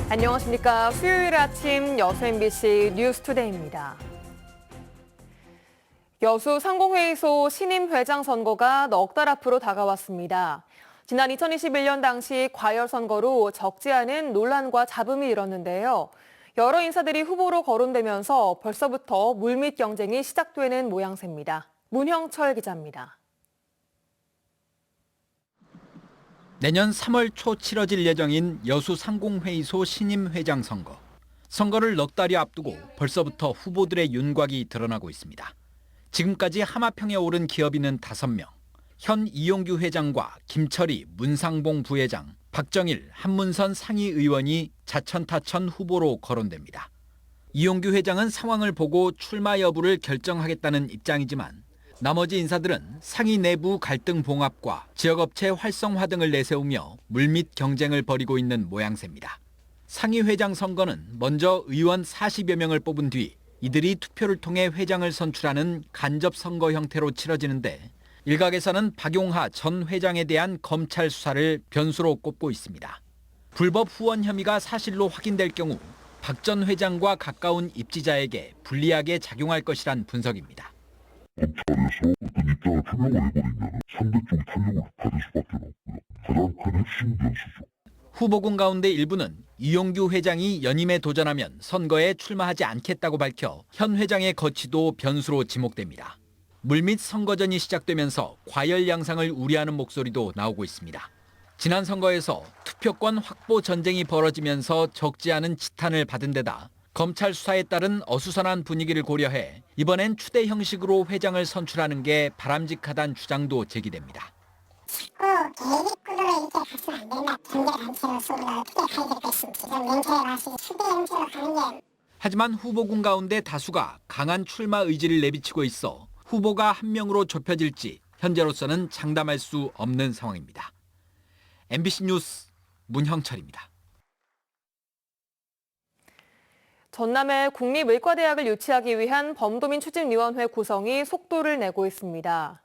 안녕하십니까. 수요일 아침 여수 MBC 뉴스투데이입니다. 여수 상공회의소 신임 회장 선거가 넉 달 앞으로 다가왔습니다. 지난 2021년 당시 과열 선거로 적지 않은 논란과 잡음이 일었는데요. 여러 인사들이 후보로 거론되면서 벌써부터 물밑 경쟁이 시작되는 모양새입니다. 문형철 기자입니다. 내년 3월 초 치러질 예정인 여수 상공회의소 신임 회장 선거. 선거를 넉 달이 앞두고 벌써부터 후보들의 윤곽이 드러나고 있습니다. 지금까지 하마평에 오른 기업인은 5명. 현 이용규 회장과 김철희, 문상봉 부회장, 박정일, 한문선 상위의원이 자천타천 후보로 거론됩니다. 이용규 회장은 상황을 보고 출마 여부를 결정하겠다는 입장이지만 나머지 인사들은 상위 내부 갈등 봉합과 지역업체 활성화 등을 내세우며 물밑 경쟁을 벌이고 있는 모양새입니다. 상위 회장 선거는 먼저 의원 40여 명을 뽑은 뒤 이들이 투표를 통해 회장을 선출하는 간접 선거 형태로 치러지는데 일각에서는 박용하 전 회장에 대한 검찰 수사를 변수로 꼽고 있습니다. 불법 후원 혐의가 사실로 확인될 경우 박 전 회장과 가까운 입지자에게 불리하게 작용할 것이란 분석입니다. 검찰에서 어떤 입장을 표명을 해버리면 상대 쪽이 탄력을 받을 수밖에 없고요. 가장 큰 핵심 변수죠. 후보군 가운데 일부는 이용규 회장이 연임에 도전하면 선거에 출마하지 않겠다고 밝혀 현 회장의 거취도 변수로 지목됩니다. 물밑 선거전이 시작되면서 과열 양상을 우려하는 목소리도 나오고 있습니다. 지난 선거에서 투표권 확보 전쟁이 벌어지면서 적지 않은 지탄을 받은 데다 검찰 수사에 따른 어수선한 분위기를 고려해 이번엔 추대 형식으로 회장을 선출하는 게 바람직하다는 주장도 제기됩니다. 자꾸 계획구도로 이렇게 갔으면 안 된다. 경제단체로서 우리가 어떻게 가야 될 것인지 좀 명쾌하게 하시고 추대 형식으로 가는 게. 하지만 후보군 가운데 다수가 강한 출마 의지를 내비치고 있어 후보가 한 명으로 좁혀질지 현재로서는 장담할 수 없는 상황입니다. MBC 뉴스 문형철입니다. 전남에 국립의과대학을 유치하기 위한 범도민 추진위원회 구성이 속도를 내고 있습니다.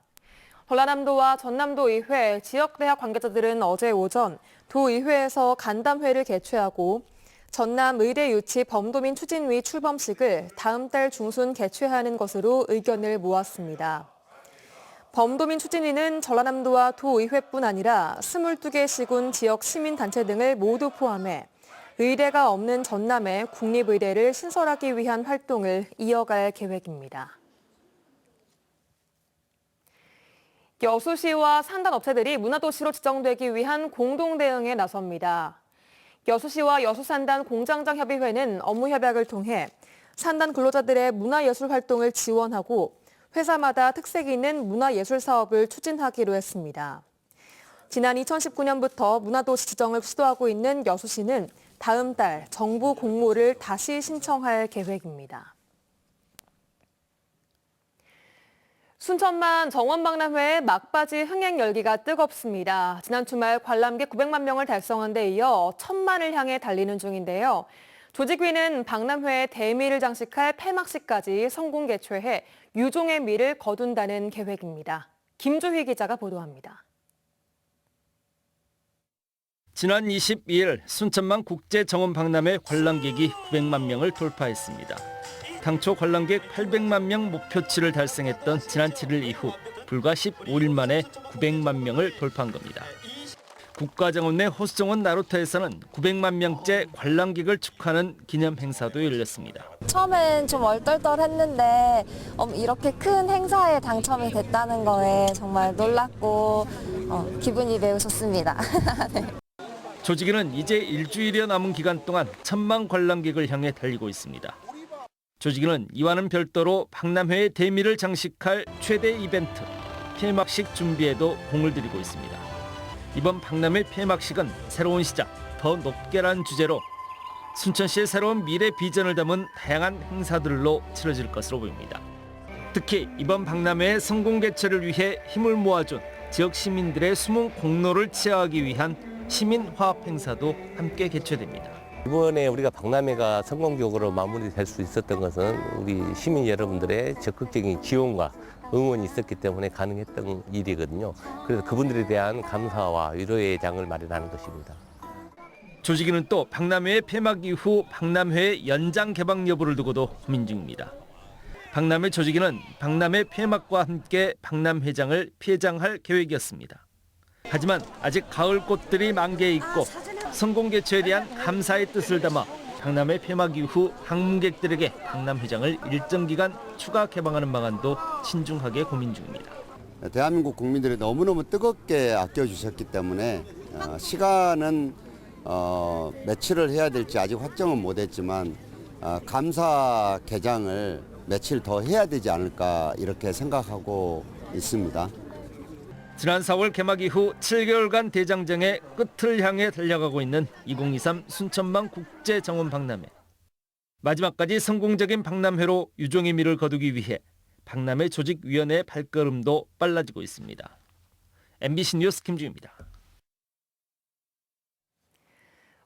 전라남도와 전남도의회, 지역대학 관계자들은 어제 오전 도의회에서 간담회를 개최하고 전남 의대 유치 범도민 추진위 출범식을 다음 달 중순 개최하는 것으로 의견을 모았습니다. 범도민 추진위는 전라남도와 도의회뿐 아니라 22개 시군 지역 시민단체 등을 모두 포함해 의대가 없는 전남의 국립의대를 신설하기 위한 활동을 이어갈 계획입니다. 여수시와 산단업체들이 문화도시로 지정되기 위한 공동대응에 나섭니다. 여수시와 여수산단 공장장협의회는 업무협약을 통해 산단 근로자들의 문화예술 활동을 지원하고 회사마다 특색이 있는 문화예술 사업을 추진하기로 했습니다. 지난 2019년부터 문화도시 지정을 시도하고 있는 여수시는 다음 달 정부 공모를 다시 신청할 계획입니다. 순천만 정원박람회의 막바지 흥행 열기가 뜨겁습니다. 지난 주말 관람객 900만 명을 달성한 데 이어 1000만을 향해 달리는 중인데요. 조직위는 박람회의 대미를 장식할 폐막식까지 성공 개최해 유종의 미를 거둔다는 계획입니다. 김조희 기자가 보도합니다. 지난 22일 순천만 국제정원박람회 관람객이 900만 명을 돌파했습니다. 당초 관람객 800만 명 목표치를 달성했던 지난 7일 이후 불과 15일 만에 900만 명을 돌파한 겁니다. 국가정원 내 호수정원 나루터에서는 900만 명째 관람객을 축하하는 기념 행사도 열렸습니다. 처음엔 좀 얼떨떨했는데 이렇게 큰 행사에 당첨이 됐다는 거에 정말 놀랐고 기분이 매우 좋습니다. 네. 조직위는 이제 일주일여 남은 기간 동안 1000만 관람객을 향해 달리고 있습니다. 조직위는 이와는 별도로 박람회의 대미를 장식할 최대 이벤트, 폐막식 준비에도 공을 들이고 있습니다. 이번 박람회 폐막식은 새로운 시작, 더 높게라는 주제로 순천시의 새로운 미래 비전을 담은 다양한 행사들로 치러질 것으로 보입니다. 특히 이번 박람회의 성공 개최를 위해 힘을 모아준 지역 시민들의 숨은 공로를 치하하기 위한 시민화합 행사도 함께 개최됩니다. 이번에 우리가 박람회가 성공적으로 마무리될 수 있었던 것은 우리 시민 여러분들의 적극적인 지원과 응원이 있었기 때문에 가능했던 일이거든요. 그래서 그분들에 대한 감사와 위로의 장을 마련하는 것입니다. 조직위는 또 박람회 폐막 이후 박람회 연장 개방 여부를 두고도 고민 중입니다. 박람회 조직위는 박람회 폐막과 함께 박람회장을 폐장할 계획이었습니다. 하지만 아직 가을 꽃들이 만개해 있고 성공 개최에 대한 감사의 뜻을 담아 박람회 폐막 이후 방문객들에게 박람회장을 일정 기간 추가 개방하는 방안도 신중하게 고민 중입니다. 대한민국 국민들이 너무너무 뜨겁게 아껴주셨기 때문에 시간은 며칠을 해야 될지 아직 확정은 못했지만 감사 개장을 며칠 더 해야 되지 않을까 이렇게 생각하고 있습니다. 지난 4월 개막 이후 7개월간 대장정의 끝을 향해 달려가고 있는 2023 순천만 국제정원 박람회. 마지막까지 성공적인 박람회로 유종의 미를 거두기 위해 박람회 조직위원회의 발걸음도 빨라지고 있습니다. MBC 뉴스 김주입니다.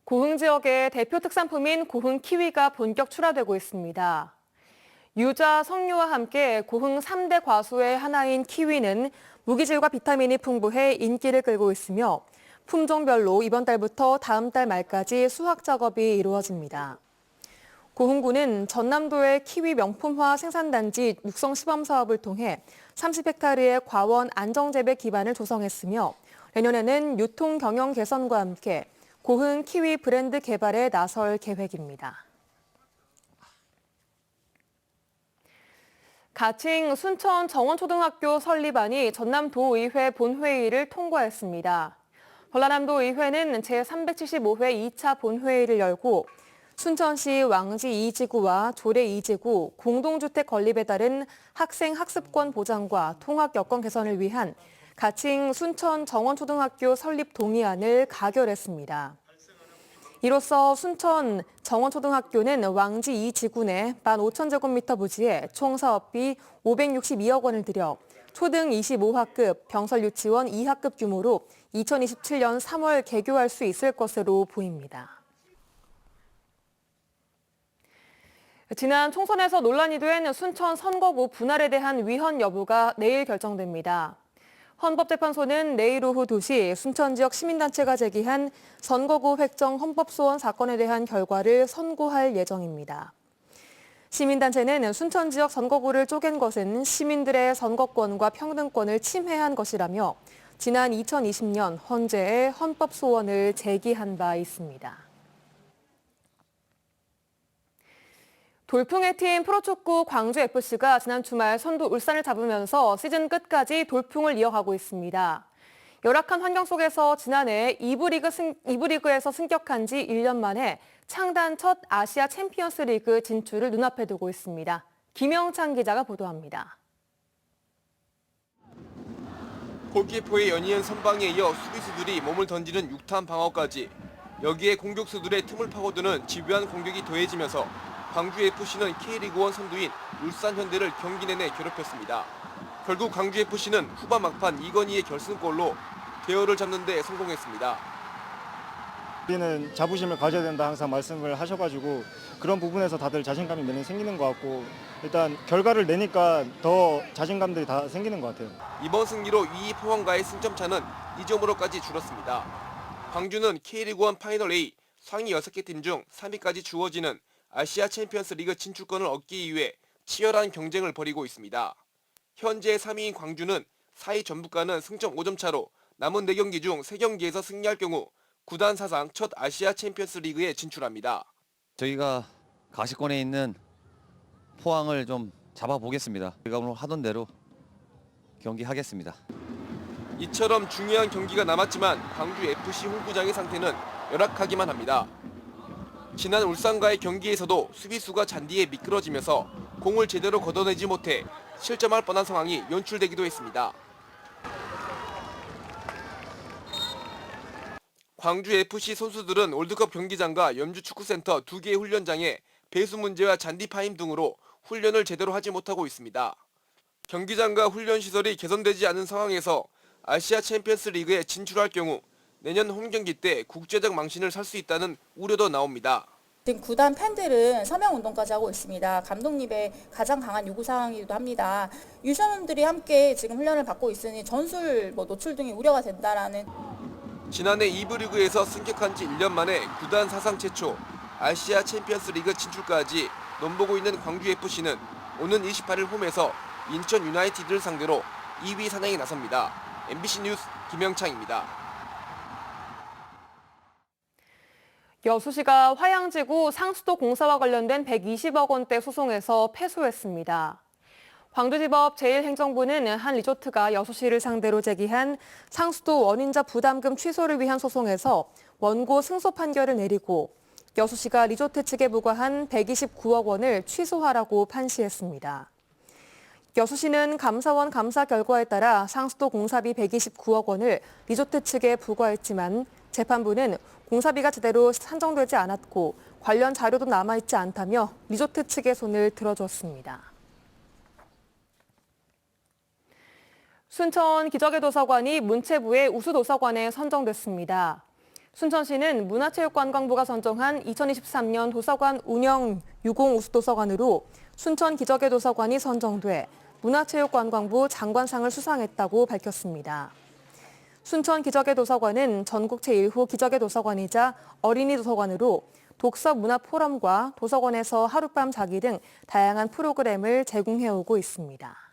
고흥 지역의 대표 특산품인 고흥 키위가 본격 출하되고 있습니다. 유자, 석류와 함께 고흥 3대 과수의 하나인 키위는 무기질과 비타민이 풍부해 인기를 끌고 있으며 품종별로 이번 달부터 다음 달 말까지 수확 작업이 이루어집니다. 고흥군은 전남도의 키위 명품화 생산단지 육성 시범 사업을 통해 30헥타르의 과원 안정재배 기반을 조성했으며 내년에는 유통 경영 개선과 함께 고흥 키위 브랜드 개발에 나설 계획입니다. 가칭 순천 정원초등학교 설립안이 전남도의회 본회의를 통과했습니다. 전라남도의회는 제375회 2차 본회의를 열고 순천시 왕지 2지구와 조례 2지구 공동주택 건립에 따른 학생 학습권 보장과 통학 여건 개선을 위한 가칭 순천 정원초등학교 설립 동의안을 가결했습니다. 이로써 순천 정원초등학교는 왕지 2지구 내 15,000제곱미터 부지에 총 사업비 562억 원을 들여 초등 25학급, 병설 유치원 2학급 규모로 2027년 3월 개교할 수 있을 것으로 보입니다. 지난 총선에서 논란이 된 순천 선거구 분할에 대한 위헌 여부가 내일 결정됩니다. 헌법재판소는 내일 오후 2시 순천 지역 시민단체가 제기한 선거구 획정 헌법소원 사건에 대한 결과를 선고할 예정입니다. 시민단체는 순천 지역 선거구를 쪼갠 것은 시민들의 선거권과 평등권을 침해한 것이라며 지난 2020년 헌재에 헌법소원을 제기한 바 있습니다. 돌풍의 팀 프로축구 광주FC가 지난 주말 선두 울산을 잡으면서 시즌 끝까지 돌풍을 이어가고 있습니다. 열악한 환경 속에서 지난해 2부 리그에서 승격한 지 1년 만에 창단 첫 아시아 챔피언스 리그 진출을 눈앞에 두고 있습니다. 김영찬 기자가 보도합니다. 골키퍼의 연이은 선방에 이어 수비수들이 몸을 던지는 6탄 방어까지 여기에 공격수들의 틈을 파고드는 집요한 공격이 더해지면서 광주FC는 K리그1 선두인 울산현대를 경기 내내 괴롭혔습니다. 결국 광주FC는 후반 막판 이건희의 결승골로 대열을 잡는 데 성공했습니다. 우리는 자부심을 가져야 된다 항상 말씀을 하셔가지고 그런 부분에서 다들 자신감이 매년 생기는 것 같고 일단 결과를 내니까 더 자신감들이 다 생기는 것 같아요. 이번 승리로 2위 포항과의 승점차는 2점으로까지 줄었습니다. 광주는 K리그1 파이널 A 상위 6개 팀 중 3위까지 주어지는 아시아 챔피언스 리그 진출권을 얻기 위해 치열한 경쟁을 벌이고 있습니다. 현재 3위인 광주는 4위 전북과는 승점 5점 차로 남은 4경기 중 3경기에서 승리할 경우 구단 사상 첫 아시아 챔피언스 리그에 진출합니다. 저희가 가시권에 있는 포항을 좀 잡아보겠습니다. 저희가 오늘 하던 대로 경기하겠습니다. 이처럼 중요한 경기가 남았지만 광주FC 홈구장의 상태는 열악하기만 합니다. 지난 울산과의 경기에서도 수비수가 잔디에 미끄러지면서 공을 제대로 걷어내지 못해 실점할 뻔한 상황이 연출되기도 했습니다. 광주FC 선수들은 월드컵 경기장과 염주축구센터 2개의 훈련장에 배수 문제와 잔디 파임 등으로 훈련을 제대로 하지 못하고 있습니다. 경기장과 훈련시설이 개선되지 않은 상황에서 아시아 챔피언스 리그에 진출할 경우 내년 홈경기 때 국제적 망신을 살 수 있다는 우려도 나옵니다. 지금 구단 팬들은 서명운동까지 하고 있습니다. 감독님의 가장 강한 요구사항이기도 합니다. 유소년들이 함께 지금 훈련을 받고 있으니 전술 노출 등이 우려가 된다라는. 지난해 2부 리그에서 승격한 지 1년 만에 구단 사상 최초 아시아 챔피언스 리그 진출까지 넘보고 있는 광주FC는 오는 28일 홈에서 인천 유나이티드를 상대로 2위 사냥에 나섭니다. MBC 뉴스 김영창입니다. 여수시가 화양지구 상수도 공사와 관련된 120억 원대 소송에서 패소했습니다. 광주지법 제1행정부는 한 리조트가 여수시를 상대로 제기한 상수도 원인자 부담금 취소를 위한 소송에서 원고 승소 판결을 내리고 여수시가 리조트 측에 부과한 129억 원을 취소하라고 판시했습니다. 여수시는 감사원 감사 결과에 따라 상수도 공사비 129억 원을 리조트 측에 부과했지만 재판부는 공사비가 제대로 산정되지 않았고 관련 자료도 남아있지 않다며 리조트 측의 손을 들어줬습니다. 순천 기적의 도서관이 문체부의 우수도서관에 선정됐습니다. 순천시는 문화체육관광부가 선정한 2023년 도서관 운영 유공 우수도서관으로 순천 기적의 도서관이 선정돼 문화체육관광부 장관상을 수상했다고 밝혔습니다. 순천 기적의 도서관은 전국 제1호 기적의 도서관이자 어린이 도서관으로 독서 문화 포럼과 도서관에서 하룻밤 자기 등 다양한 프로그램을 제공해오고 있습니다.